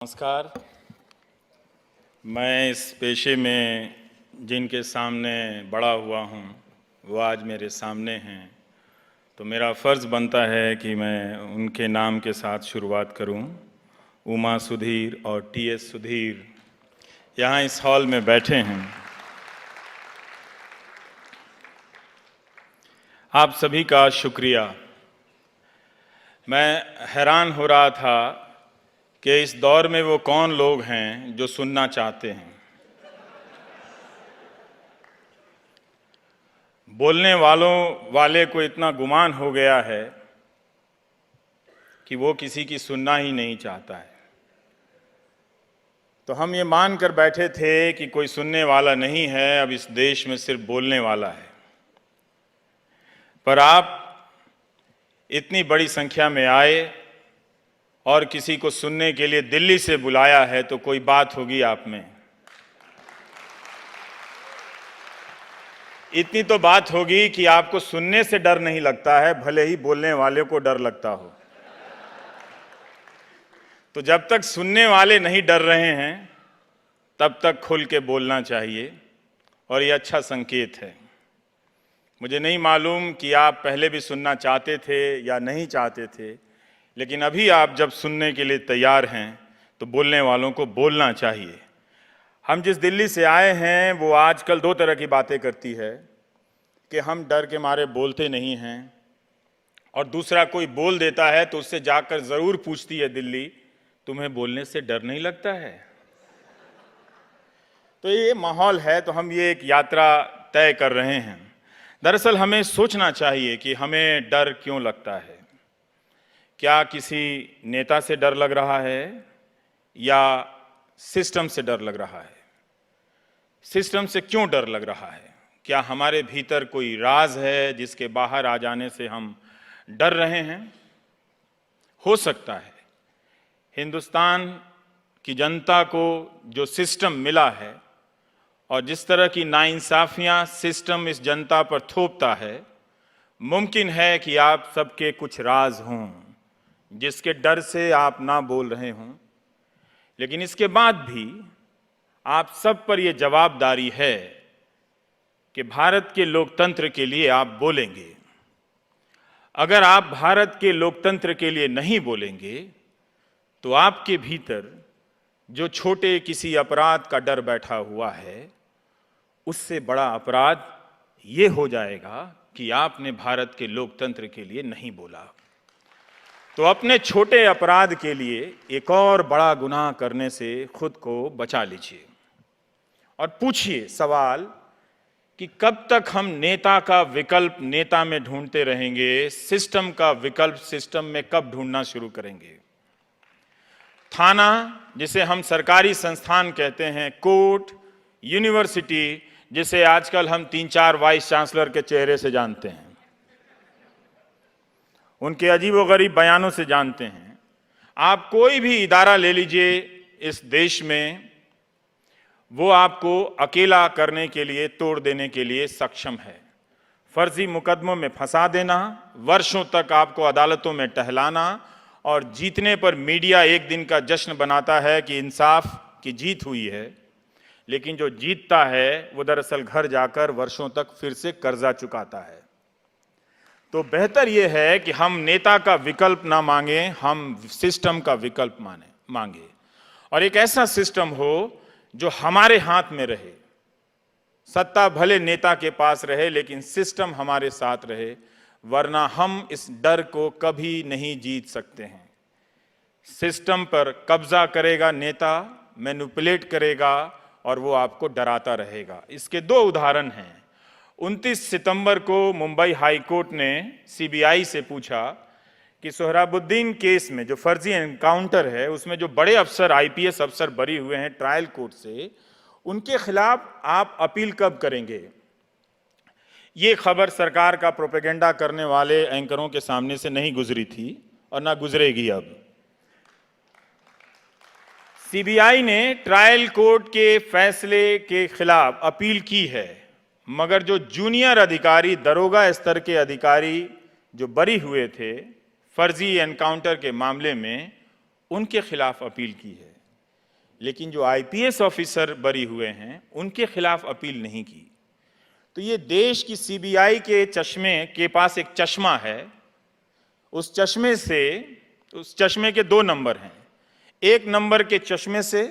नमस्कार। मैं इस पेशे में जिनके सामने बड़ा हुआ हूँ वो आज मेरे सामने हैं, तो मेरा फ़र्ज़ बनता है कि मैं उनके नाम के साथ शुरुआत करूँ। उमा सुधीर और टीएस सुधीर यहाँ इस हॉल में बैठे हैं। आप सभी का शुक्रिया। मैं हैरान हो रहा था कि इस दौर में वो कौन लोग हैं जो सुनना चाहते हैं। बोलने वाले को इतना गुमान हो गया है कि वो किसी की सुनना ही नहीं चाहता है। तो हम ये मान कर बैठे थे कि कोई सुनने वाला नहीं है, अब इस देश में सिर्फ बोलने वाला है। पर आप इतनी बड़ी संख्या में आए और किसी को सुनने के लिए दिल्ली से बुलाया है, तो कोई बात होगी आप में। इतनी तो बात होगी कि आपको सुनने से डर नहीं लगता है, भले ही बोलने वाले को डर लगता हो। तो जब तक सुनने वाले नहीं डर रहे हैं तब तक खुल के बोलना चाहिए, और ये अच्छा संकेत है। मुझे नहीं मालूम कि आप पहले भी सुनना चाहते थे या नहीं चाहते थे, लेकिन अभी आप जब सुनने के लिए तैयार हैं तो बोलने वालों को बोलना चाहिए। हम जिस दिल्ली से आए हैं वो आजकल दो तरह की बातें करती है कि हम डर के मारे बोलते नहीं हैं, और दूसरा कोई बोल देता है तो उससे जाकर ज़रूर पूछती है दिल्ली, तुम्हें बोलने से डर नहीं लगता है? तो ये माहौल है, तो हम ये एक यात्रा तय कर रहे हैं। दरअसल हमें सोचना चाहिए कि हमें डर क्यों लगता है। क्या किसी नेता से डर लग रहा है या सिस्टम से डर लग रहा है? सिस्टम से क्यों डर लग रहा है? क्या हमारे भीतर कोई राज है जिसके बाहर आ जाने से हम डर रहे हैं? हो सकता है हिंदुस्तान की जनता को जो सिस्टम मिला है और जिस तरह की नाइंसाफियां सिस्टम इस जनता पर थोपता है, मुमकिन है कि आप सबके कुछ राज हों जिसके डर से आप ना बोल रहे हों। लेकिन इसके बाद भी आप सब पर यह जवाबदारी है कि भारत के लोकतंत्र के लिए आप बोलेंगे। अगर आप भारत के लोकतंत्र के लिए नहीं बोलेंगे तो आपके भीतर जो छोटे किसी अपराध का डर बैठा हुआ है, उससे बड़ा अपराध ये हो जाएगा कि आपने भारत के लोकतंत्र के लिए नहीं बोला। तो अपने छोटे अपराध के लिए एक और बड़ा गुनाह करने से खुद को बचा लीजिए और पूछिए सवाल कि कब तक हम नेता का विकल्प नेता में ढूंढते रहेंगे, सिस्टम का विकल्प सिस्टम में कब ढूंढना शुरू करेंगे? थाना, जिसे हम सरकारी संस्थान कहते हैं, कोर्ट, यूनिवर्सिटी, जिसे आजकल हम 3-4 वाइस चांसलर के चेहरे से जानते हैं, उनके अजीबोगरीब बयानों से जानते हैं। आप कोई भी इदारा ले लीजिए इस देश में, वो आपको अकेला करने के लिए, तोड़ देने के लिए सक्षम है। फर्जी मुकदमों में फंसा देना, वर्षों तक आपको अदालतों में टहलाना, और जीतने पर मीडिया एक दिन का जश्न बनाता है कि इंसाफ की जीत हुई है, लेकिन जो जीतता है वो दरअसल घर जाकर वर्षों तक फिर से कर्जा चुकाता है। तो बेहतर यह है कि हम नेता का विकल्प ना मांगे, हम सिस्टम का विकल्प मांगे, और एक ऐसा सिस्टम हो जो हमारे हाथ में रहे। सत्ता भले नेता के पास रहे लेकिन सिस्टम हमारे साथ रहे, वरना हम इस डर को कभी नहीं जीत सकते हैं। सिस्टम पर कब्जा करेगा नेता, मैनिपुलेट करेगा, और वो आपको डराता रहेगा। इसके 2 उदाहरण हैं। 29 सितंबर को मुंबई हाई कोर्ट ने सीबीआई से पूछा कि सोहराबुद्दीन केस में जो फर्जी एनकाउंटर है, उसमें जो बड़े अफसर, आईपीएस अफसर बरी हुए हैं ट्रायल कोर्ट से, उनके खिलाफ आप अपील कब करेंगे? ये खबर सरकार का प्रोपेगेंडा करने वाले एंकरों के सामने से नहीं गुजरी थी और ना गुजरेगी। अब सीबीआई ने ट्रायल कोर्ट के फैसले के खिलाफ अपील की है, मगर जो जूनियर अधिकारी, दरोगा स्तर के अधिकारी जो बरी हुए थे फर्जी एनकाउंटर के मामले में, उनके खिलाफ अपील की है। लेकिन जो आईपीएस ऑफिसर बरी हुए हैं उनके खिलाफ अपील नहीं की। तो ये देश की सीबीआई के चश्मे के पास एक चश्मा है, उस चश्मे के 2 नंबर हैं। 1 नंबर के चश्मे से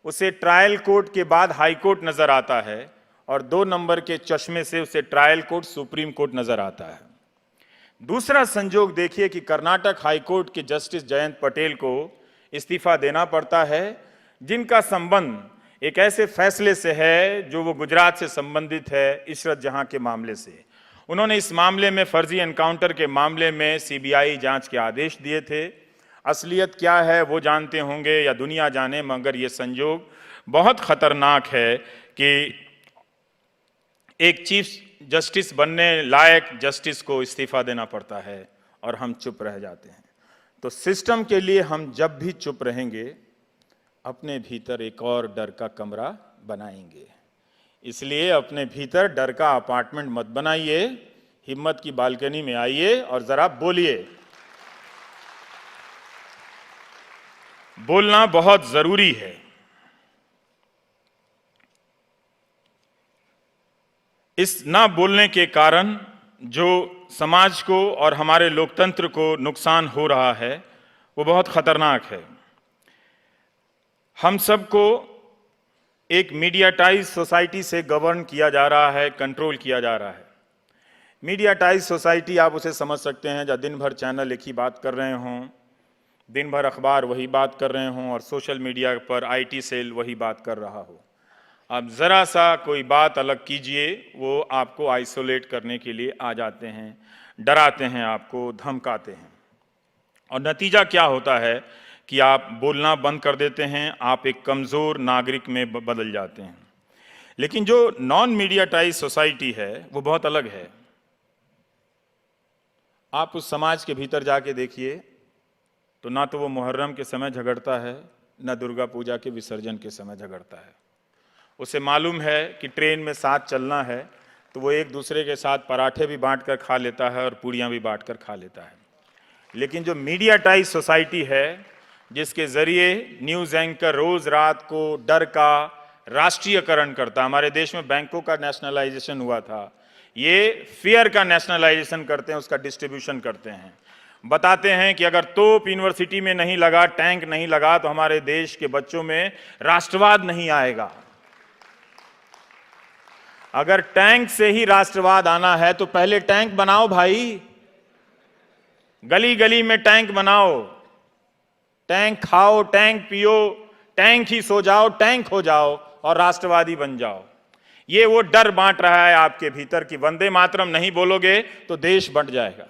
उसे ट्रायल कोर्ट के बाद हाई कोर्ट नजर आता है और 2 नंबर के चश्मे से उसे ट्रायल कोर्ट सुप्रीम कोर्ट नजर आता है। दूसरा संजोग देखिए कि कर्नाटक हाई कोर्ट के जस्टिस जयंत पटेल को इस्तीफा देना पड़ता है, जिनका संबंध एक ऐसे फैसले से है जो वो गुजरात से संबंधित है, इशरत जहां के मामले से। उन्होंने इस मामले में फर्जी एनकाउंटर के मामले में सीबीआई जांच के आदेश दिए थे। असलियत क्या है वो जानते होंगे या दुनिया जाने, मगर ये संजोग बहुत खतरनाक है कि एक चीफ जस्टिस बनने लायक जस्टिस को इस्तीफा देना पड़ता है और हम चुप रह जाते हैं। तो सिस्टम के लिए हम जब भी चुप रहेंगे, अपने भीतर एक और डर का कमरा बनाएंगे। इसलिए अपने भीतर डर का अपार्टमेंट मत बनाइए, हिम्मत की बालकनी में आइए और जरा बोलिए। बोलना बहुत जरूरी है। इस ना बोलने के कारण जो समाज को और हमारे लोकतंत्र को नुकसान हो रहा है वो बहुत खतरनाक है। हम सबको एक मीडियाटाइज सोसाइटी से गवर्न किया जा रहा है, कंट्रोल किया जा रहा है। मीडियाटाइज सोसाइटी आप उसे समझ सकते हैं जहाँ दिन भर चैनल एक ही बात कर रहे हों, दिन भर अखबार वही बात कर रहे हों और सोशल मीडिया पर आईटी सेल वही बात कर रहा हो। अब ज़रा सा कोई बात अलग कीजिए, वो आपको आइसोलेट करने के लिए आ जाते हैं, डराते हैं, आपको धमकाते हैं। और नतीजा क्या होता है कि आप बोलना बंद कर देते हैं, आप एक कमज़ोर नागरिक में बदल जाते हैं। लेकिन जो नॉन मीडियाटाइज सोसाइटी है वो बहुत अलग है। आप उस समाज के भीतर जाके देखिए तो ना तो वो मुहर्रम के समय झगड़ता है, ना दुर्गा पूजा के विसर्जन के समय झगड़ता है। उसे मालूम है कि ट्रेन में साथ चलना है तो वो एक दूसरे के साथ पराठे भी बांट कर खा लेता है और पूड़ियाँ भी बांट कर खा लेता है। लेकिन जो मीडियाटाइज सोसाइटी है, जिसके ज़रिए न्यूज़ एंकर रोज़ रात को डर का राष्ट्रीयकरण करता, हमारे देश में बैंकों का नेशनलाइजेशन हुआ था, ये फियर का नेशनलाइजेशन करते हैं, उसका डिस्ट्रीब्यूशन करते हैं। बताते हैं कि अगर तोप यूनिवर्सिटी में नहीं लगा, टैंक नहीं लगा तो हमारे देश के बच्चों में राष्ट्रवाद नहीं आएगा। अगर टैंक से ही राष्ट्रवाद आना है तो पहले टैंक बनाओ भाई, गली गली में टैंक बनाओ, टैंक खाओ, टैंक पियो, टैंक ही सो जाओ, टैंक हो जाओ और राष्ट्रवादी बन जाओ। ये वो डर बांट रहा है आपके भीतर कि वंदे मातरम नहीं बोलोगे तो देश बंट जाएगा।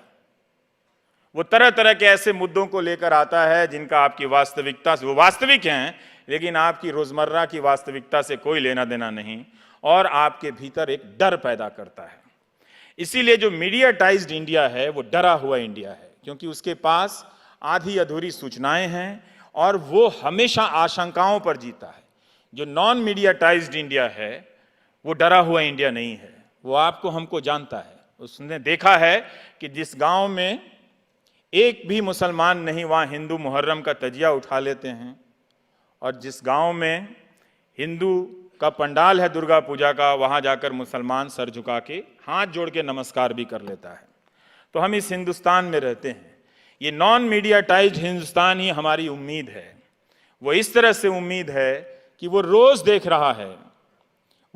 वो तरह तरह के ऐसे मुद्दों को लेकर आता है जिनका आपकी वास्तविकता से, वो वास्तविक हैं लेकिन आपकी रोजमर्रा की वास्तविकता से कोई लेना देना नहीं, और आपके भीतर एक डर पैदा करता है। इसीलिए जो मीडियाटाइज्ड इंडिया है वो डरा हुआ इंडिया है, क्योंकि उसके पास आधी अधूरी सूचनाएं हैं और वो हमेशा आशंकाओं पर जीता है। जो नॉन मीडियाटाइज्ड इंडिया है वो डरा हुआ इंडिया नहीं है, वो आपको हमको जानता है। उसने देखा है कि जिस गांव में एक भी मुसलमान नहीं, वहाँ हिंदू मुहर्रम का तजिया उठा लेते हैं, और जिस गांव में हिंदू का पंडाल है दुर्गा पूजा का, वहाँ जाकर मुसलमान सर झुका के हाथ जोड़ के नमस्कार भी कर लेता है। तो हम इस हिंदुस्तान में रहते हैं, ये नॉन मीडियाटाइज्ड हिंदुस्तान ही हमारी उम्मीद है। वो इस तरह से उम्मीद है कि वो रोज देख रहा है,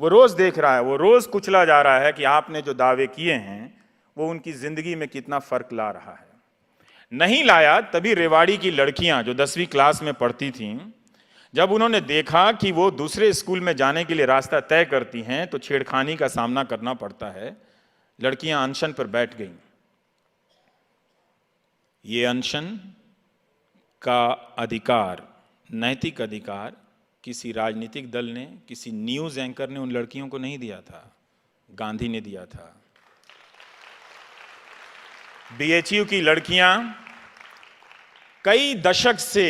वो रोज कुचला जा रहा है कि आपने जो दावे किए हैं वो उनकी जिंदगी में कितना फर्क ला रहा है। नहीं लाया तभी रेवाड़ी की लड़कियां जो 10वीं क्लास में पढ़ती थीं, जब उन्होंने देखा कि वो दूसरे स्कूल में जाने के लिए रास्ता तय करती हैं तो छेड़खानी का सामना करना पड़ता है, लड़कियां अनशन पर बैठ गईं। ये अनशन का अधिकार, नैतिक अधिकार, किसी राजनीतिक दल ने, किसी न्यूज़ एंकर ने उन लड़कियों को नहीं दिया था, गांधी ने दिया था। बीएचयू की लड़कियां कई दशक से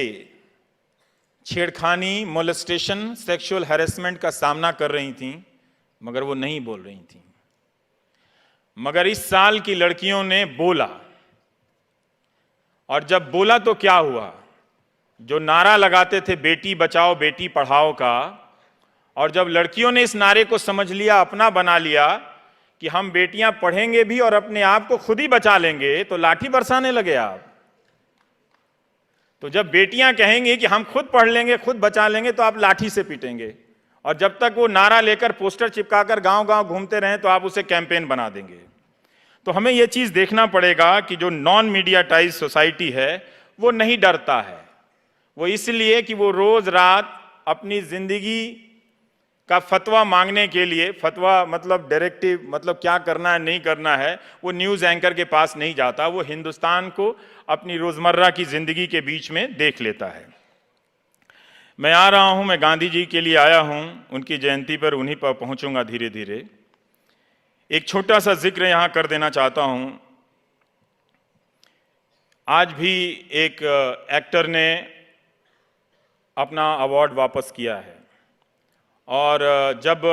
छेड़खानी, मोलेस्टेशन, सेक्सुअल हैरेसमेंट का सामना कर रही थीं, मगर वो नहीं बोल रही थीं। मगर इस साल की लड़कियों ने बोला, और जब बोला तो क्या हुआ? जो नारा लगाते थे बेटी बचाओ बेटी पढ़ाओ का, और जब लड़कियों ने इस नारे को समझ लिया, अपना बना लिया कि हम बेटियां पढ़ेंगे भी और अपने आप को खुद ही बचा लेंगे, तो लाठी बरसाने लगे आप। तो जब बेटियां कहेंगी कि हम खुद पढ़ लेंगे, खुद बचा लेंगे, तो आप लाठी से पीटेंगे। और जब तक वो नारा लेकर पोस्टर चिपकाकर गांव गांव घूमते रहें तो आप उसे कैंपेन बना देंगे। तो हमें यह चीज देखना पड़ेगा कि जो नॉन मीडियाटाइज सोसाइटी है वो नहीं डरता है। वो इसलिए कि वो रोज रात अपनी जिंदगी का फतवा मांगने के लिए, फतवा मतलब डायरेक्टिव, मतलब क्या करना है नहीं करना है, वो न्यूज एंकर के पास नहीं जाता। वो हिंदुस्तान को अपनी रोजमर्रा की जिंदगी के बीच में देख लेता है। मैं आ रहा हूं, मैं गांधी जी के लिए आया हूं, उनकी जयंती पर उन्हीं पर पहुंचूंगा धीरे धीरे। एक छोटा सा जिक्र यहां कर देना चाहता हूं। आज भी एक एक्टर ने अपना अवार्ड वापस किया है, और जब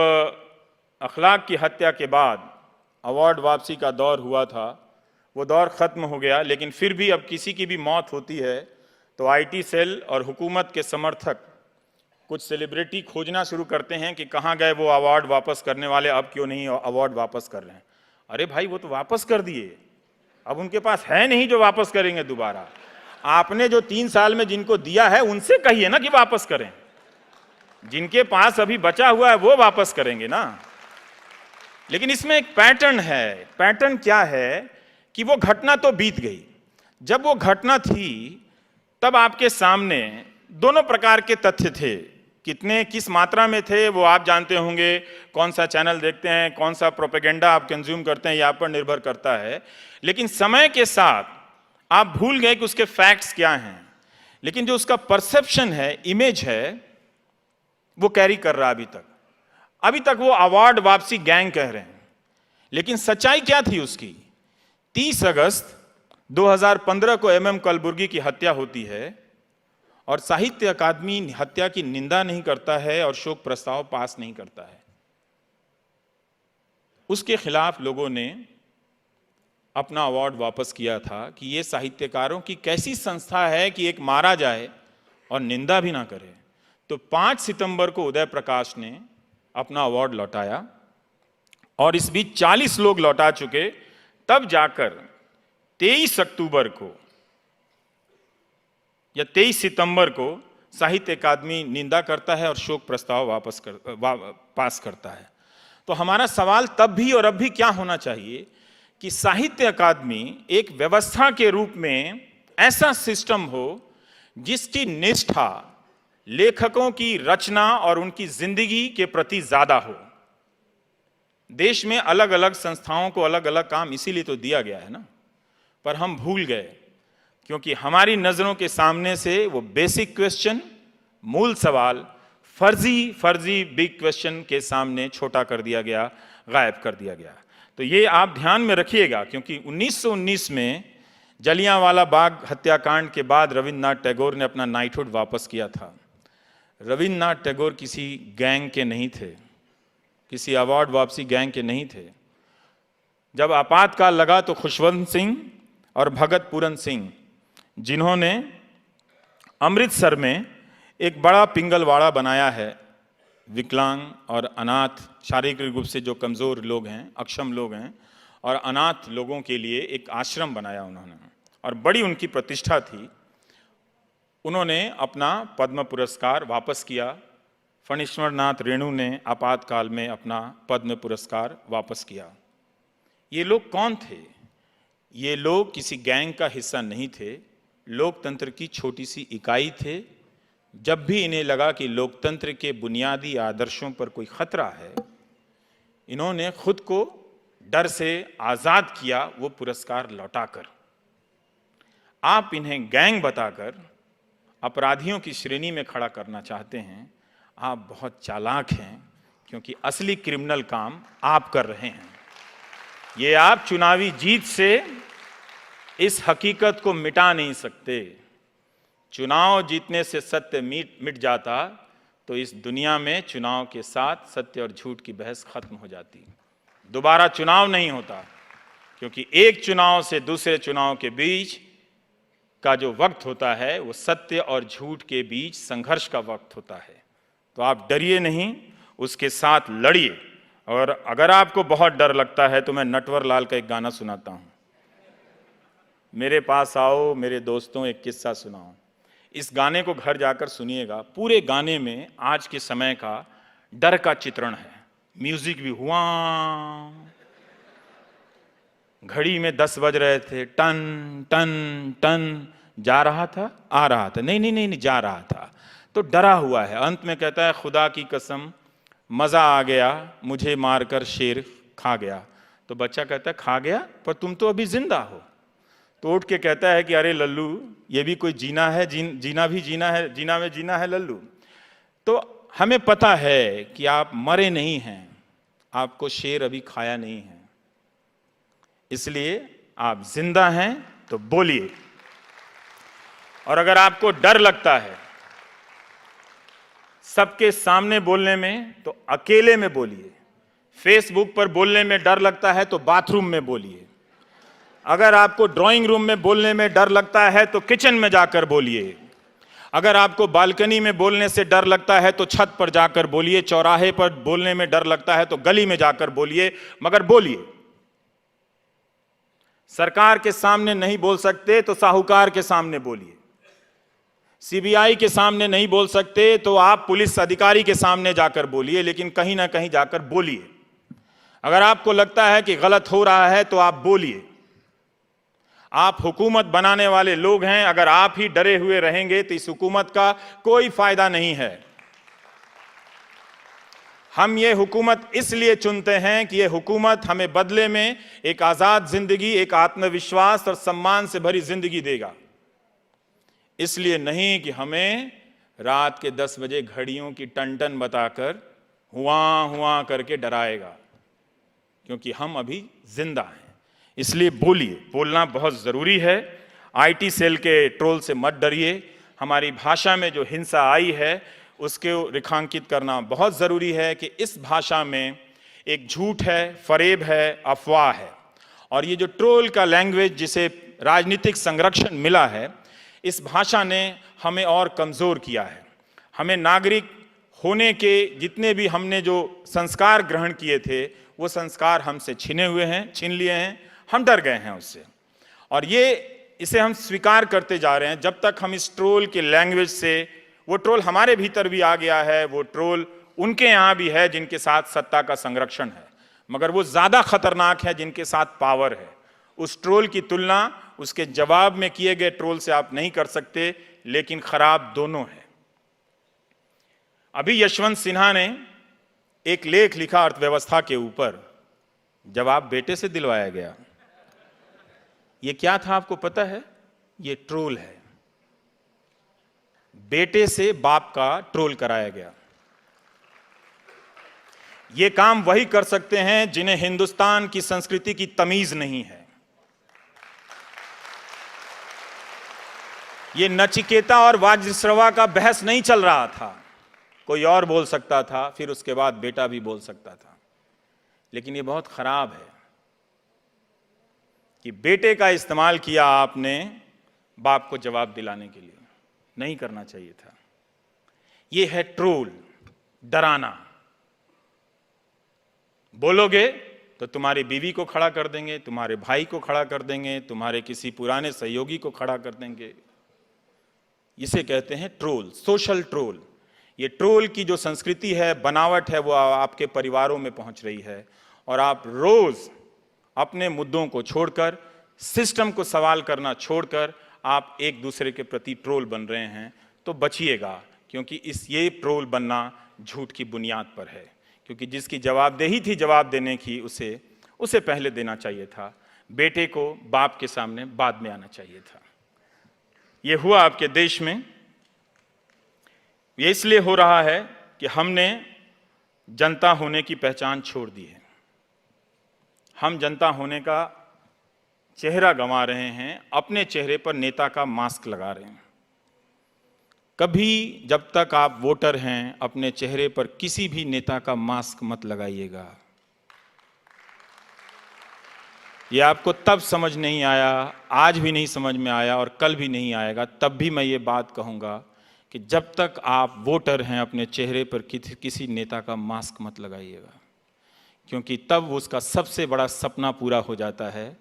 अखलाक की हत्या के बाद अवार्ड वापसी का दौर हुआ था, वो दौर ख़त्म हो गया। लेकिन फिर भी अब किसी की भी मौत होती है तो आईटी सेल और हुकूमत के समर्थक कुछ सेलिब्रिटी खोजना शुरू करते हैं कि कहाँ गए वो अवार्ड वापस करने वाले, अब क्यों नहीं अवार्ड वापस कर रहे हैं। अरे भाई, वो तो वापस कर दिए, अब उनके पास है नहीं जो वापस करेंगे दोबारा। आपने जो 3 साल में जिनको दिया है उनसे कहिए ना कि वापस करें। जिनके पास अभी बचा हुआ है वो वापस करेंगे ना। लेकिन इसमें एक पैटर्न है। पैटर्न क्या है कि वो घटना तो बीत गई। जब वो घटना थी तब आपके सामने दोनों प्रकार के तथ्य थे। कितने किस मात्रा में थे वो आप जानते होंगे, कौन सा चैनल देखते हैं, कौन सा प्रोपेगेंडा आप कंज्यूम करते हैं, ये आप पर निर्भर करता है। लेकिन समय के साथ आप भूल गए कि उसके फैक्ट्स क्या हैं। लेकिन जो उसका परसेप्शन है, इमेज है, वो कैरी कर रहा है अभी तक वो अवार्ड वापसी गैंग कह रहे हैं। लेकिन सच्चाई क्या थी उसकी? 30 अगस्त 2015 को एमएम कलबुर्गी की हत्या होती है और साहित्य अकादमी हत्या की निंदा नहीं करता है और शोक प्रस्ताव पास नहीं करता है। उसके खिलाफ लोगों ने अपना अवार्ड वापस किया था कि ये साहित्यकारों की कैसी संस्था है कि एक मारा जाए और निंदा भी ना करे। तो 5 सितंबर को उदय प्रकाश ने अपना अवार्ड लौटाया और इस बीच 40 लोग लौटा चुके। तब जाकर 23 अक्टूबर को या 23 सितंबर को साहित्य अकादमी निंदा करता है और शोक प्रस्ताव पास करता है। तो हमारा सवाल तब भी और अब भी क्या होना चाहिए कि साहित्य अकादमी एक व्यवस्था के रूप में ऐसा सिस्टम हो जिसकी निष्ठा लेखकों की रचना और उनकी जिंदगी के प्रति ज्यादा हो। देश में अलग अलग संस्थाओं को अलग अलग काम इसीलिए तो दिया गया है ना, पर हम भूल गए क्योंकि हमारी नजरों के सामने से वो बेसिक क्वेश्चन, मूल सवाल फर्जी बिग क्वेश्चन के सामने छोटा कर दिया गया, गायब कर दिया गया। तो ये आप ध्यान में रखिएगा क्योंकि 1919 में जलियांवाला बाग हत्याकांड के बाद रविन्द्रनाथ टैगोर ने अपना नाइटहुड वापस किया था। रविन्द्रनाथ टैगोर किसी गैंग के नहीं थे, किसी अवार्ड वापसी गैंग के नहीं थे। जब आपातकाल लगा तो खुशवंत सिंह और भगत पूरन सिंह, जिन्होंने अमृतसर में एक बड़ा पिंगलवाड़ा बनाया है, विकलांग और अनाथ, शारीरिक रूप से जो कमज़ोर लोग हैं, अक्षम लोग हैं, और अनाथ लोगों के लिए एक आश्रम बनाया उन्होंने और बड़ी उनकी प्रतिष्ठा थी। उन्होंने अपना पद्म पुरस्कार वापस किया। फणीश्वरनाथ रेणु ने आपातकाल में अपना पद्म पुरस्कार वापस किया। ये लोग कौन थे? ये लोग किसी गैंग का हिस्सा नहीं थे, लोकतंत्र की छोटी सी इकाई थे। जब भी इन्हें लगा कि लोकतंत्र के बुनियादी आदर्शों पर कोई खतरा है, इन्होंने खुद को डर से आज़ाद किया, वो पुरस्कार लौटाकर। आप इन्हें गैंग बताकर अपराधियों की श्रेणी में खड़ा करना चाहते हैं। आप बहुत चालाक हैं क्योंकि असली क्रिमिनल काम आप कर रहे हैं। ये आप चुनावी जीत से इस हकीकत को मिटा नहीं सकते। चुनाव जीतने से सत्य मिट जाता तो इस दुनिया में चुनाव के साथ सत्य और झूठ की बहस खत्म हो जाती। दोबारा चुनाव नहीं होता क्योंकि एक चुनाव से दूसरे चुनाव के बीच का जो वक्त होता है वो सत्य और झूठ के बीच संघर्ष का वक्त होता है। तो आप डरिए नहीं, उसके साथ लड़िए। और अगर आपको बहुत डर लगता है तो मैं नटवर लाल का एक गाना सुनाता हूँ, मेरे पास आओ मेरे दोस्तों एक किस्सा सुनाओ। इस गाने को घर जाकर सुनिएगा। पूरे गाने में आज के समय का डर का चित्रण है। म्यूजिक भी हुआ, घड़ी में 10 बज रहे थे, टन टन टन, जा रहा था आ रहा था, नहीं नहीं नहीं नहीं जा रहा था, तो डरा हुआ है। अंत में कहता है खुदा की कसम मजा आ गया, मुझे मारकर शेर खा गया। तो बच्चा कहता है खा गया, पर तुम तो अभी जिंदा हो। तो उठ के कहता है कि अरे लल्लू, ये भी कोई जीना है, जीना भी जीना है, जीना में जीना है लल्लू। तो हमें पता है कि आप मरे नहीं हैं, आपको शेर अभी खाया नहीं है, इसलिए आप जिंदा हैं, तो बोलिए। और अगर आपको डर लगता है सबके सामने बोलने में, तो अकेले में बोलिए। फेसबुक पर बोलने में डर लगता है तो बाथरूम में बोलिए। अगर आपको ड्राइंग रूम में बोलने में डर लगता है तो किचन में जाकर बोलिए। अगर आपको बालकनी में बोलने से डर लगता है तो छत पर जाकर बोलिए। चौराहे पर बोलने में डर लगता है तो गली में जाकर बोलिए, मगर बोलिए। सरकार के सामने नहीं बोल सकते तो साहूकार के सामने बोलिए। सीबीआई के सामने नहीं बोल सकते तो आप पुलिस अधिकारी के सामने जाकर बोलिए, लेकिन कहीं ना कहीं जाकर बोलिए। अगर आपको लगता है कि गलत हो रहा है तो आप बोलिए। आप हुकूमत बनाने वाले लोग हैं, अगर आप ही डरे हुए रहेंगे तो इस हुकूमत का कोई फायदा नहीं है। हम ये हुकूमत इसलिए चुनते हैं कि ये हुकूमत हमें बदले में एक आजाद जिंदगी, एक आत्मविश्वास और सम्मान से भरी जिंदगी देगा, इसलिए नहीं कि हमें रात के 10 बजे घड़ियों की टन टन बताकर हुआ हुआ करके डराएगा, क्योंकि हम अभी जिंदा हैं। इसलिए बोलिए, बोलना बहुत जरूरी है। आईटी सेल के ट्रोल से मत डरिए। हमारी भाषा में जो हिंसा आई है उसके रेखांकित करना बहुत जरूरी है कि इस भाषा में एक झूठ है, फरेब है, अफवाह है। और ये जो ट्रोल का लैंग्वेज जिसे राजनीतिक संरक्षण मिला है, इस भाषा ने हमें और कमजोर किया है। हमें नागरिक होने के जितने भी हमने जो संस्कार ग्रहण किए थे वो संस्कार हमसे छीन लिए हैं। हम डर गए हैं उससे, और इसे हम स्वीकार करते जा रहे हैं। जब तक हम इस ट्रोल के लैंग्वेज से, वो ट्रोल हमारे भीतर भी आ गया है, वो ट्रोल उनके यहाँ भी है जिनके साथ सत्ता का संरक्षण है, मगर वो ज्यादा खतरनाक है जिनके साथ पावर है। उस ट्रोल की तुलना उसके जवाब में किए गए ट्रोल से आप नहीं कर सकते, लेकिन खराब दोनों है। अभी यशवंत सिन्हा ने एक लेख लिखा अर्थव्यवस्था के ऊपर, जवाब बेटे से दिलवाया गया। ये क्या था आपको पता है? ये ट्रोल है। बेटे से बाप का ट्रोल कराया गया। ये काम वही कर सकते हैं जिन्हें हिंदुस्तान की संस्कृति की तमीज नहीं है। ये नचिकेता और वाजश्रवा का बहस नहीं चल रहा था। कोई और बोल सकता था, फिर उसके बाद बेटा भी बोल सकता था। लेकिन ये बहुत खराब है कि बेटे का इस्तेमाल किया आपने बाप को जवाब दिलाने के लिए। नहीं करना चाहिए था। ये है ट्रोल, डराना। बोलोगे तो तुम्हारी बीवी को खड़ा कर देंगे, तुम्हारे भाई को खड़ा कर देंगे, तुम्हारे किसी पुराने सहयोगी को खड़ा कर देंगे। इसे कहते हैं ट्रोल, सोशल ट्रोल। ये ट्रोल की जो संस्कृति है, बनावट है, वो आपके परिवारों में पहुंच रही है, और आप रोज अपने मुद्दों को छोड़कर, सिस्टम को सवाल करना छोड़कर आप एक दूसरे के प्रति ट्रोल बन रहे हैं। तो बचिएगा, क्योंकि ये ट्रोल बनना झूठ की बुनियाद पर है। क्योंकि जिसकी जवाबदेही थी जवाब देने की, उसे पहले देना चाहिए था। बेटे को बाप के सामने बाद में आना चाहिए था। ये हुआ आपके देश में। ये इसलिए हो रहा है कि हमने जनता होने की पहचान छोड़ दी है। हम जनता होने का चेहरा गंवा रहे हैं, अपने चेहरे पर नेता का मास्क लगा रहे हैं। कभी जब तक आप वोटर हैं, अपने चेहरे पर किसी भी नेता का मास्क मत लगाइएगा। ये आपको तब समझ नहीं आया, आज भी नहीं समझ में आया और कल भी नहीं आएगा, तब भी मैं ये बात कहूँगा कि जब तक आप वोटर हैं अपने चेहरे पर किसी नेता का मास्क मत लगाइएगा, क्योंकि तब उसका सबसे बड़ा सपना पूरा हो जाता है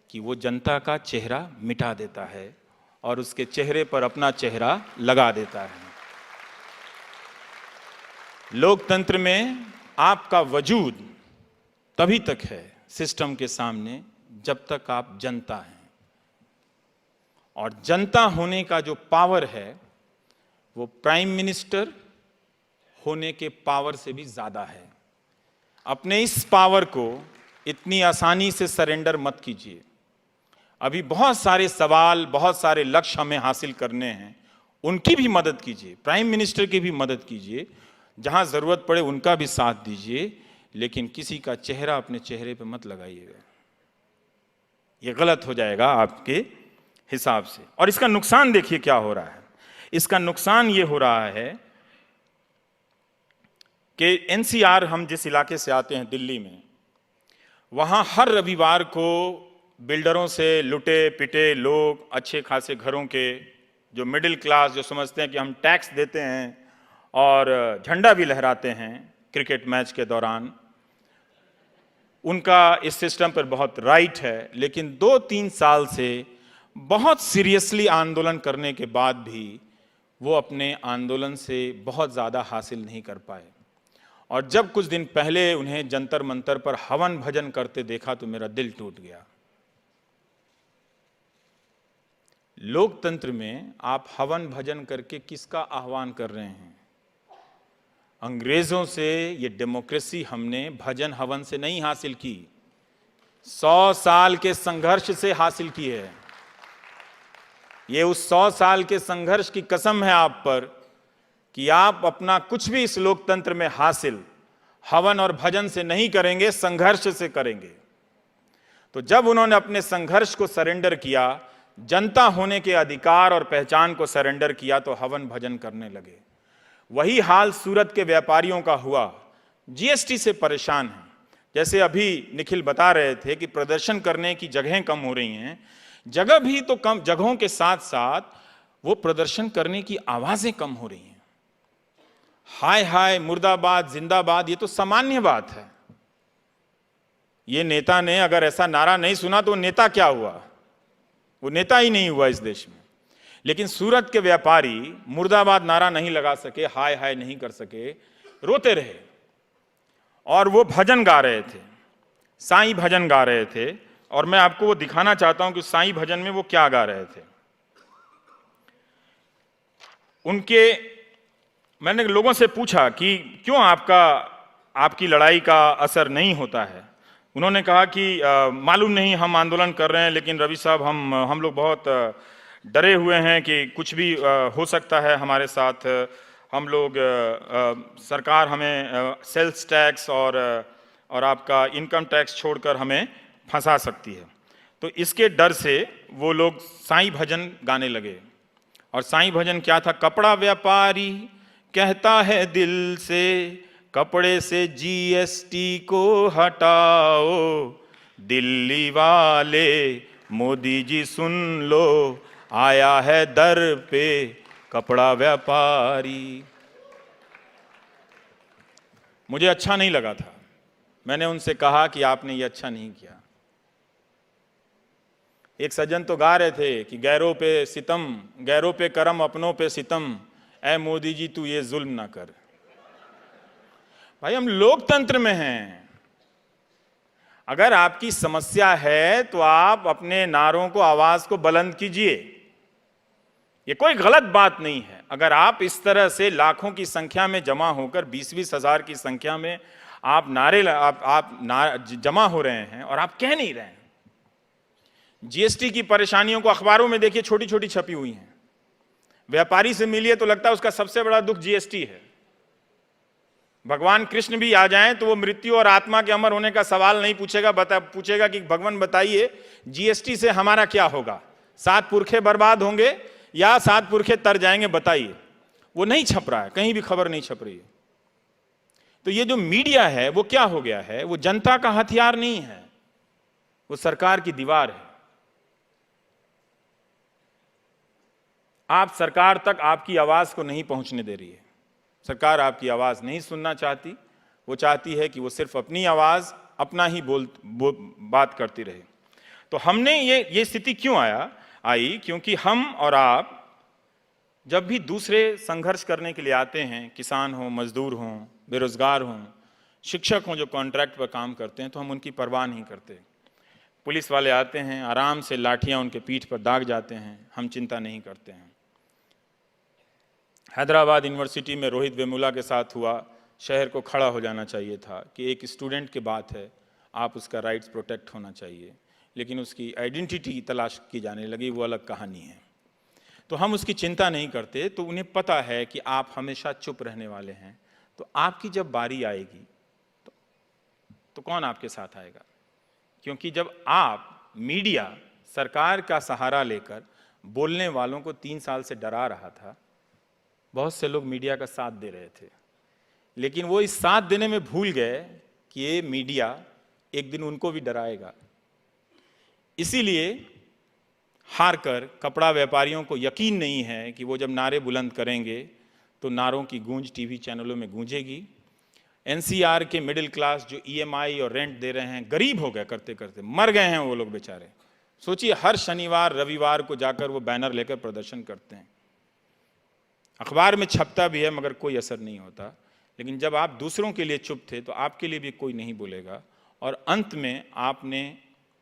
कि वो जनता का चेहरा मिटा देता है और उसके चेहरे पर अपना चेहरा लगा देता है। लोकतंत्र में आपका वजूद तभी तक है सिस्टम के सामने जब तक आप जनता हैं, और जनता होने का जो पावर है वो प्राइम मिनिस्टर होने के पावर से भी ज्यादा है। अपने इस पावर को इतनी आसानी से सरेंडर मत कीजिए। अभी बहुत सारे सवाल, बहुत सारे लक्ष्य हमें हासिल करने हैं, उनकी भी मदद कीजिए, प्राइम मिनिस्टर की भी मदद कीजिए, जहां जरूरत पड़े उनका भी साथ दीजिए, लेकिन किसी का चेहरा अपने चेहरे पे मत लगाइएगा। ये गलत हो जाएगा आपके हिसाब से। और इसका नुकसान देखिए क्या हो रहा है। इसका नुकसान ये हो रहा है कि एनसीआर, हम जिस इलाके से आते हैं दिल्ली में, वहां हर रविवार को बिल्डरों से लुटे पिटे लोग, अच्छे खासे घरों के, जो मिडिल क्लास, जो समझते हैं कि हम टैक्स देते हैं और झंडा भी लहराते हैं क्रिकेट मैच के दौरान, उनका इस सिस्टम पर बहुत राइट है, लेकिन 2-3 साल से बहुत सीरियसली आंदोलन करने के बाद भी वो अपने आंदोलन से बहुत ज़्यादा हासिल नहीं कर पाए। और जब कुछ दिन पहले उन्हें जंतर मंतर पर हवन भजन करते देखा तो मेरा दिल टूट गया। लोकतंत्र में आप हवन भजन करके किसका आह्वान कर रहे हैं? अंग्रेजों से ये डेमोक्रेसी हमने भजन हवन से नहीं हासिल की, 100 साल के संघर्ष से हासिल की है। ये उस 100 साल के संघर्ष की कसम है आप पर कि आप अपना कुछ भी इस लोकतंत्र में हासिल हवन और भजन से नहीं करेंगे, संघर्ष से करेंगे। तो जब उन्होंने अपने संघर्ष को सरेंडर किया, जनता होने के अधिकार और पहचान को सरेंडर किया, तो हवन भजन करने लगे। वही हाल सूरत के व्यापारियों का हुआ, जीएसटी से परेशान हैं। जैसे अभी निखिल बता रहे थे कि प्रदर्शन करने की जगहें कम हो रही हैं, जगह भी तो कम, जगहों के साथ साथ वो प्रदर्शन करने की आवाजें कम हो रही हैं। हाय हाय, मुर्दाबाद, जिंदाबाद, ये तो सामान्य बात है। ये नेता ने अगर ऐसा नारा नहीं सुना तो नेता क्या हुआ? वो नेता ही नहीं हुआ इस देश में। लेकिन सूरत के व्यापारी मुर्दाबाद नारा नहीं लगा सके, हाय हाय नहीं कर सके, रोते रहे और वो भजन गा रहे थे, साईं भजन गा रहे थे। और मैं आपको वो दिखाना चाहता हूं कि साईं भजन में वो क्या गा रहे थे। मैंने लोगों से पूछा कि क्यों आपकी लड़ाई का असर नहीं होता है। उन्होंने कहा कि मालूम नहीं, हम आंदोलन कर रहे हैं लेकिन रवि साहब हम लोग बहुत डरे हुए हैं कि कुछ भी हो सकता है हमारे साथ। हम लोग सरकार हमें सेल्स टैक्स और आपका इनकम टैक्स छोड़कर हमें फंसा सकती है। तो इसके डर से वो लोग साईं भजन गाने लगे। और साईं भजन क्या था? कपड़ा व्यापारी कहता है दिल से, कपड़े से जीएसटी को हटाओ, दिल्ली वाले मोदी जी सुन लो, आया है दर पे कपड़ा व्यापारी। मुझे अच्छा नहीं लगा था। मैंने उनसे कहा कि आपने ये अच्छा नहीं किया। एक सज्जन तो गा रहे थे कि गैरों पे सितम, गैरों पे करम, अपनों पे सितम, ऐ मोदी जी तू ये जुल्म ना कर। भाई, हम लोकतंत्र में हैं। अगर आपकी समस्या है तो आप अपने नारों को, आवाज को बुलंद कीजिए। ये कोई गलत बात नहीं है। अगर आप इस तरह से लाखों की संख्या में जमा होकर 20-20 हजार की संख्या में आप जमा हो रहे हैं और आप कह नहीं रहे हैं। जीएसटी की परेशानियों को अखबारों में देखिए, छोटी छोटी छपी हुई हैं। व्यापारी से मिलिए तो लगता है उसका सबसे बड़ा दुख जीएसटी है। भगवान कृष्ण भी आ जाएं तो वो मृत्यु और आत्मा के अमर होने का सवाल नहीं पूछेगा, पूछेगा कि भगवान बताइए जीएसटी से हमारा क्या होगा, 7 पुरखे बर्बाद होंगे या 7 पुरखे तर जाएंगे, बताइए। वो नहीं छप रहा है, कहीं भी खबर नहीं छप रही है। तो ये जो मीडिया है वो क्या हो गया है? वो जनता का हथियार नहीं है। वो सरकार की दीवार है। आप सरकार तक आपकी आवाज को नहीं पहुंचने दे रही है। सरकार आपकी आवाज नहीं सुनना चाहती, वो चाहती है कि वो सिर्फ अपनी आवाज अपना ही बात करती रहे। तो हमने ये स्थिति क्यों आई? क्योंकि हम और आप जब भी दूसरे संघर्ष करने के लिए आते हैं, किसान हो, मजदूर हो, बेरोजगार हो, शिक्षक हो जो कॉन्ट्रैक्ट पर काम करते हैं, तो हम उनकी परवाह नहीं करते। पुलिस वाले आते हैं, आराम से लाठियां उनके पीठ पर दाग जाते हैं, हम चिंता नहीं करते हैं। हैदराबाद यूनिवर्सिटी में रोहित वेमुला के साथ हुआ, शहर को खड़ा हो जाना चाहिए था कि एक स्टूडेंट की बात है, आप उसका राइट्स प्रोटेक्ट होना चाहिए, लेकिन उसकी आइडेंटिटी तलाश की जाने लगी, वो अलग कहानी है। तो हम उसकी चिंता नहीं करते। तो उन्हें पता है कि आप हमेशा चुप रहने वाले हैं, तो आपकी जब बारी आएगी तो कौन आपके साथ आएगा? क्योंकि जब आप मीडिया सरकार का सहारा लेकर बोलने वालों को 3 साल से डरा रहा था, बहुत से लोग मीडिया का साथ दे रहे थे, लेकिन वो इस साथ देने में भूल गए कि ये मीडिया एक दिन उनको भी डराएगा। इसीलिए हारकर कपड़ा व्यापारियों को यकीन नहीं है कि वो जब नारे बुलंद करेंगे तो नारों की गूंज टीवी चैनलों में गूंजेगी। एनसीआर के मिडिल क्लास जो ईएमआई और रेंट दे रहे हैं, गरीब हो गए, करते करते मर गए हैं वो लोग बेचारे। सोचिए, हर शनिवार रविवार को जाकर वो बैनर लेकर प्रदर्शन करते हैं, अखबार में छपता भी है मगर कोई असर नहीं होता। लेकिन जब आप दूसरों के लिए चुप थे तो आपके लिए भी कोई नहीं बोलेगा, और अंत में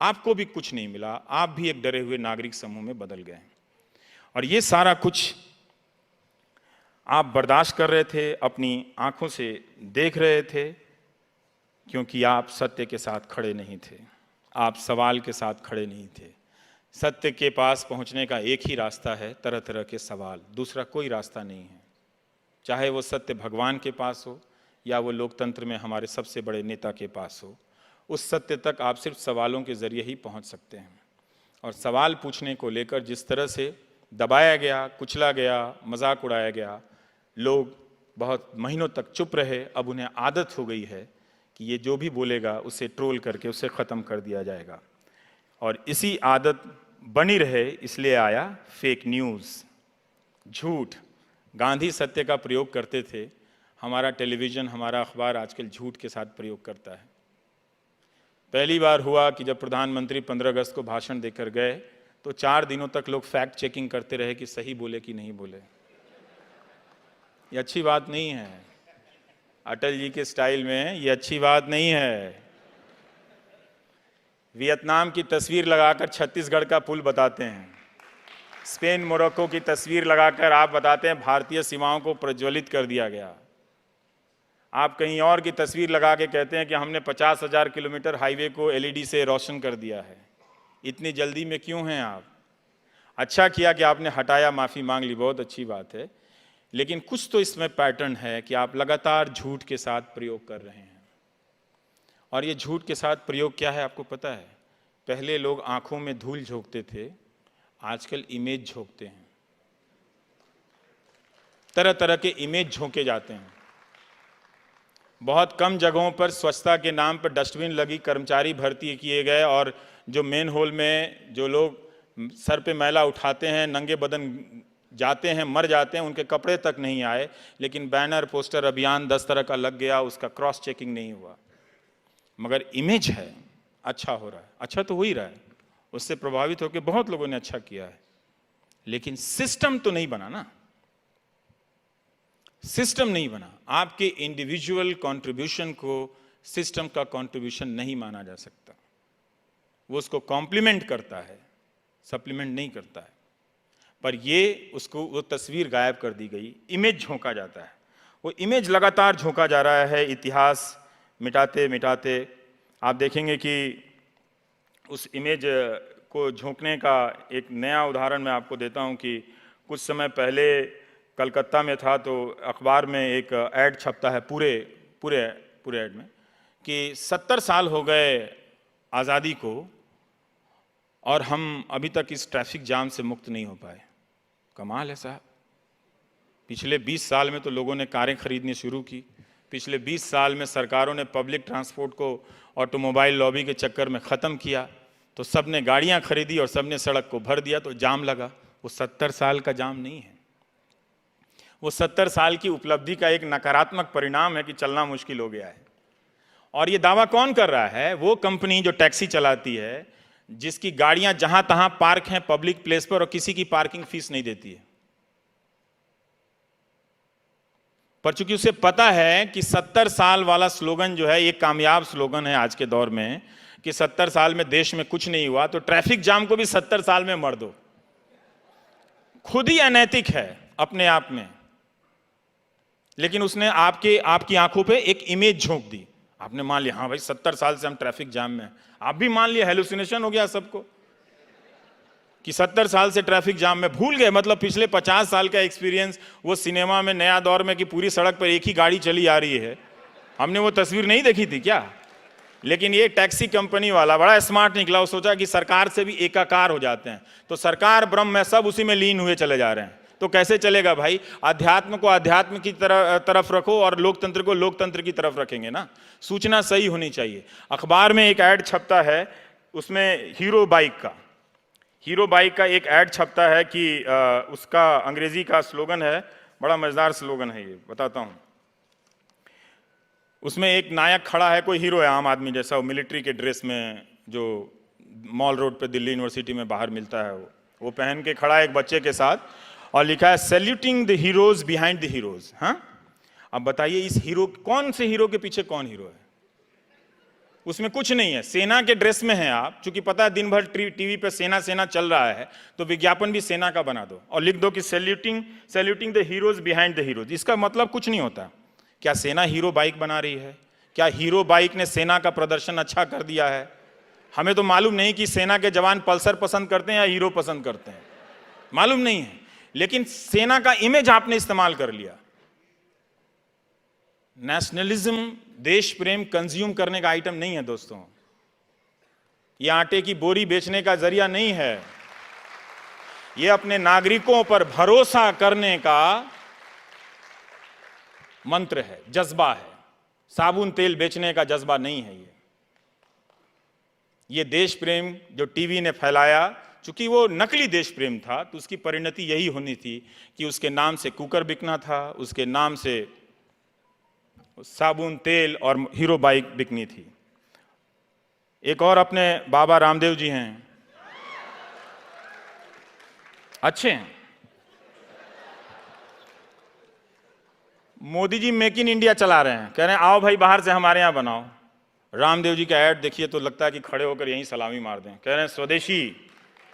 आपको भी कुछ नहीं मिला, आप भी एक डरे हुए नागरिक समूह में बदल गए। और ये सारा कुछ आप बर्दाश्त कर रहे थे, अपनी आंखों से देख रहे थे, क्योंकि आप सत्य के साथ खड़े नहीं थे, आप सवाल के साथ खड़े नहीं थे। सत्य के पास पहुंचने का एक ही रास्ता है, तरह तरह के सवाल, दूसरा कोई रास्ता नहीं है। चाहे वो सत्य भगवान के पास हो या वो लोकतंत्र में हमारे सबसे बड़े नेता के पास हो, उस सत्य तक आप सिर्फ सवालों के जरिए ही पहुंच सकते हैं। और सवाल पूछने को लेकर जिस तरह से दबाया गया, कुचला गया, मजाक उड़ाया गया, लोग बहुत महीनों तक चुप रहे। अब उन्हें आदत हो गई है कि ये जो भी बोलेगा उसे ट्रोल करके उसे ख़त्म कर दिया जाएगा, और इसी आदत बनी रहे इसलिए आया फेक न्यूज़, झूठ। गांधी सत्य का प्रयोग करते थे, हमारा टेलीविज़न, हमारा अखबार आजकल झूठ के साथ प्रयोग करता है। पहली बार हुआ कि जब प्रधानमंत्री 15 अगस्त को भाषण देकर गए तो 4 दिनों तक लोग फैक्ट चेकिंग करते रहे कि सही बोले कि नहीं बोले। ये अच्छी बात नहीं है, अटल जी के स्टाइल में ये अच्छी बात नहीं है। वियतनाम की तस्वीर लगाकर छत्तीसगढ़ का पुल बताते हैं, स्पेन मोरक्को की तस्वीर लगाकर आप बताते हैं भारतीय सीमाओं को प्रज्वलित कर दिया गया। आप कहीं और की तस्वीर लगा के कहते हैं कि हमने 50,000 किलोमीटर हाईवे को एलईडी से रोशन कर दिया है। इतनी जल्दी में क्यों हैं आप? अच्छा किया कि आपने हटाया, माफ़ी मांग ली, बहुत अच्छी बात है, लेकिन कुछ तो इसमें पैटर्न है कि आप लगातार झूठ के साथ प्रयोग कर रहे हैं। और ये झूठ के साथ प्रयोग क्या है आपको पता है? पहले लोग आंखों में धूल झोंकते थे, आजकल इमेज झोंकते हैं। तरह तरह के इमेज झोंके जाते हैं। बहुत कम जगहों पर स्वच्छता के नाम पर डस्टबिन लगी, कर्मचारी भर्ती किए गए, और जो मेन होल में जो लोग सर पे मैला उठाते हैं, नंगे बदन जाते हैं, मर जाते हैं, उनके कपड़े तक नहीं आए, लेकिन बैनर पोस्टर अभियान 10 तरह का लग गया, उसका क्रॉस चेकिंग नहीं हुआ। मगर इमेज है, अच्छा हो रहा है, अच्छा तो हो ही रहा है, उससे प्रभावित होकर बहुत लोगों ने अच्छा किया है, लेकिन सिस्टम तो नहीं बना ना, सिस्टम नहीं बना। आपके इंडिविजुअल कंट्रीब्यूशन को सिस्टम का कंट्रीब्यूशन नहीं माना जा सकता, वो उसको कॉम्प्लीमेंट करता है, सप्लीमेंट नहीं करता है। पर ये उसको वो तस्वीर गायब कर दी गई, इमेज झोंका जाता है, वो इमेज लगातार झोंका जा रहा है। इतिहास मिटाते मिटाते आप देखेंगे कि उस इमेज को झोंकने का एक नया उदाहरण मैं आपको देता हूं कि कुछ समय पहले कलकत्ता में था तो अखबार में एक ऐड छपता है, पूरे ऐड में, कि 70 साल हो गए आज़ादी को और हम अभी तक इस ट्रैफिक जाम से मुक्त नहीं हो पाए। कमाल है साहब, पिछले 20 साल में तो लोगों ने कारें खरीदनी शुरू की, पिछले 20 साल में सरकारों ने पब्लिक ट्रांसपोर्ट को ऑटोमोबाइल लॉबी के चक्कर में ख़त्म किया, तो सबने गाड़ियां खरीदी और सबने सड़क को भर दिया, तो जाम लगा। वो 70 साल का जाम नहीं है, वो 70 साल की उपलब्धि का एक नकारात्मक परिणाम है कि चलना मुश्किल हो गया है। और ये दावा कौन कर रहा है? वो कंपनी जो टैक्सी चलाती है, जिसकी गाड़ियां जहां तहां पार्क हैं पब्लिक प्लेस पर और किसी की पार्किंग फीस नहीं देती है। पर चूंकि उसे पता है कि 70 साल वाला स्लोगन जो है ये कामयाब स्लोगन है आज के दौर में, कि 70 साल में देश में कुछ नहीं हुआ, तो ट्रैफिक जाम को भी 70 साल में मर दो। खुद ही अनैतिक है अपने आप में, लेकिन उसने आपकी आंखों पे एक इमेज झोंक दी। आपने मान लिया हाँ भाई 70 साल से हम ट्रैफिक जाम में हैं। आप भी मान लिया, हेलुसिनेशन हो गया सबको कि 70 साल से ट्रैफिक जाम में। भूल गए मतलब पिछले 50 साल का एक्सपीरियंस, वो सिनेमा में नया दौर में कि पूरी सड़क पर एक ही गाड़ी चली आ रही है। हमने वो तस्वीर नहीं देखी थी क्या? लेकिन ये टैक्सी कंपनी वाला बड़ा स्मार्ट निकला, वो सोचा कि सरकार से भी एकाकार हो जाते हैं, तो सरकार ब्रह्म में सब उसी में लीन हुए चले जा रहे हैं। तो कैसे चलेगा भाई? अध्यात्म को अध्यात्म की तरफ रखो और लोकतंत्र को लोकतंत्र की तरफ रखेंगे ना। सूचना सही होनी चाहिए। अखबार में एक ऐड छपता है, उसमें हीरो बाइक का एक ऐड छपता है कि उसका अंग्रेजी का स्लोगन है, बड़ा मजेदार स्लोगन है ये, बताता हूं। उसमें एक नायक खड़ा है, कोई हीरो है आम आदमी जैसा, वो मिलिट्री के ड्रेस में, जो मॉल रोड पे दिल्ली यूनिवर्सिटी में बाहर मिलता है, वो पहन के खड़ा है एक बच्चे के साथ, और लिखा है saluting the heroes behind the heroes. हाँ, अब बताइए इस हीरो, कौन से हीरो के पीछे कौन हीरो है? उसमें कुछ नहीं है, सेना के ड्रेस में है आप, चूंकि पता है दिन भर टीवी पे सेना चल रहा है, तो विज्ञापन भी सेना का बना दो और लिख दो कि saluting the heroes behind the heroes. इसका मतलब कुछ नहीं होता। क्या सेना हीरो बाइक बना रही है? क्या हीरो बाइक ने सेना का प्रदर्शन अच्छा कर दिया है? हमें तो मालूम नहीं कि सेना के जवान पल्सर पसंद करते हैं या हीरो पसंद करते हैं, मालूम नहीं है। लेकिन सेना का इमेज आपने इस्तेमाल कर लिया। नेशनलिज्म, देश प्रेम कंज्यूम करने का आइटम नहीं है दोस्तों। यह आटे की बोरी बेचने का जरिया नहीं है। यह अपने नागरिकों पर भरोसा करने का मंत्र है, जज्बा है। साबुन तेल बेचने का जज्बा नहीं है ये देश प्रेम जो टीवी ने फैलाया, चूंकि वो नकली देश प्रेम था, तो उसकी परिणति यही होनी थी कि उसके नाम से कुकर बिकना था, उसके नाम से साबुन तेल और हीरो बाइक बिकनी थी। एक और अपने बाबा रामदेव जी हैं, अच्छे हैं। Modi ji make in India चला रहे हैं, कह रहे हैं आओ भाई बाहर से हमारे यहाँ बनाओ। रामदेव जी का ऐड देखिए तो लगता है कि खड़े होकर यहीं सलामी मार दें। कह रहे हैं स्वदेशी,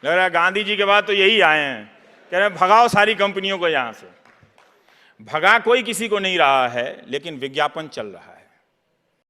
लग रहा है गांधी जी के बाद तो यही आए हैं। कह रहे हैं भगाओ सारी कंपनियों को यहाँ से। भगा कोई किसी को नहीं रहा है, लेकिन विज्ञापन चल रहा है।